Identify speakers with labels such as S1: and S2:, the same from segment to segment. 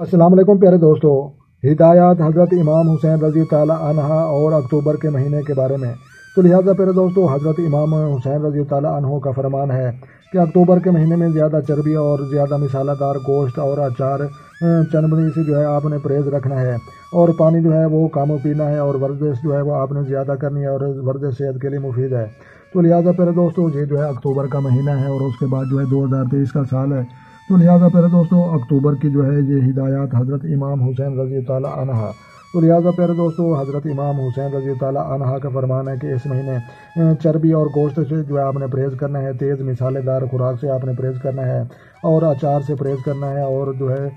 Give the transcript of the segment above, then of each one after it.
S1: अस्सलाम वालेकुम प्यारे दोस्तों। हिदायत हज़रत इमाम हुसैन रज़ी ताला अन्हा और अक्टूबर के महीने के बारे में। तो लिहाजा प्यारे दोस्तों, हज़रत इमाम हुसैन रज़ी ताला अन्हो का फरमान है कि अक्टूबर के महीने में ज़्यादा चर्बी और ज़्यादा मिसालादार गोश्त और अचार चनबनी से जो है आपने परहेज़ रखना है, और पानी जो है वो कम पीना है, और वर्जिश जो है वो आपने ज़्यादा करनी है, और वर्जिश सेहत के लिए मुफीद है। तो लिहाजा प्यारे दोस्तों, ये जो है अक्टूबर का महीना है और उसके बाद जो है 2023 का साल है। तो लिहाजा प्यारे दोस्तों, अक्टूबर की जो है ये हिदायत हज़रत इमाम हुसैन रज़ी ताला अन्हा। तो लिहाजा प्यारे दोस्तों, हज़रत इमाम हुसैन रज़ी ताला अन्हा का फरमान है कि इस महीने चर्बी और गोश्त से जो है आपने परहेज़ करना है, तेज़ मिसालेदार खुराक से आपने परहेज़ करना है, और अचार से परहेज़ करना है, और जो है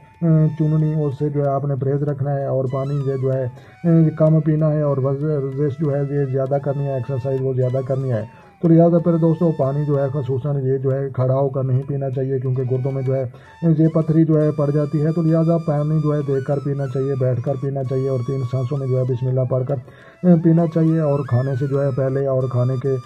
S1: चुननी उससे जो है आपने परहेज़ रखना है, और पानी जो है कम पीना है, और वर्जिश जो है ये ज़्यादा करनी है, एक्सरसाइज वो ज़्यादा करनी है। तो लिहाजा पर दोस्तों, पानी जो है खसूसन ये जो है खड़ा होकर नहीं पीना चाहिए, क्योंकि गुर्दों में जो है ये पथरी जो है पड़ जाती है। तो लिहाजा पानी जो है देखकर पीना चाहिए, बैठकर पीना चाहिए, और 3 सांसों में जो है बिस्मिल्लाह पढ़कर पीना चाहिए। और खाने से जो है पहले और खाने के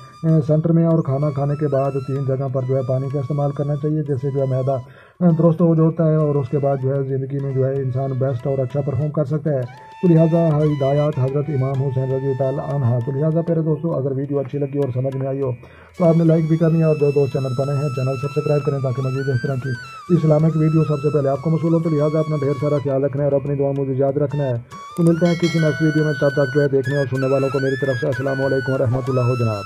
S1: सेंटर में और खाना खाने के बाद 3 जगह पर जो है पानी का इस्तेमाल करना चाहिए, जैसे जो है मैदा दुरुस्त हो जाता है, और उसके बाद जो है ज़िंदगी में जो है इंसान बेस्ट और अच्छा परफॉर्म कर सकता है। तो लिहाजा हिदायत हज़रत इमाम हुसैन रज़ी ताला अन्हा। तो लिहाजा प्यारे दोस्तों, अगर वीडियो अच्छी लगी और समझ में आई हो तो आपने लाइक भी करनी है, और जो दोस्त चैनल पर नए हैं चैनल सब्सक्राइब करें, ताकि मज़ीद इस तरह की इस्लामिक वीडियो सबसे पहले आपको मौसूल हो। तो लिहाजा अपना ढेर सारा ख्याल रखना है और अपनी दुआ मुझे याद रखना है। तो मिलते हैं किसी नेक्स्ट वीडियो में, तब तक जो है देखने और सुनने वालों को मेरी तरफ से अस्सलाम वालेकुम व रहमतुल्लाह जनाब।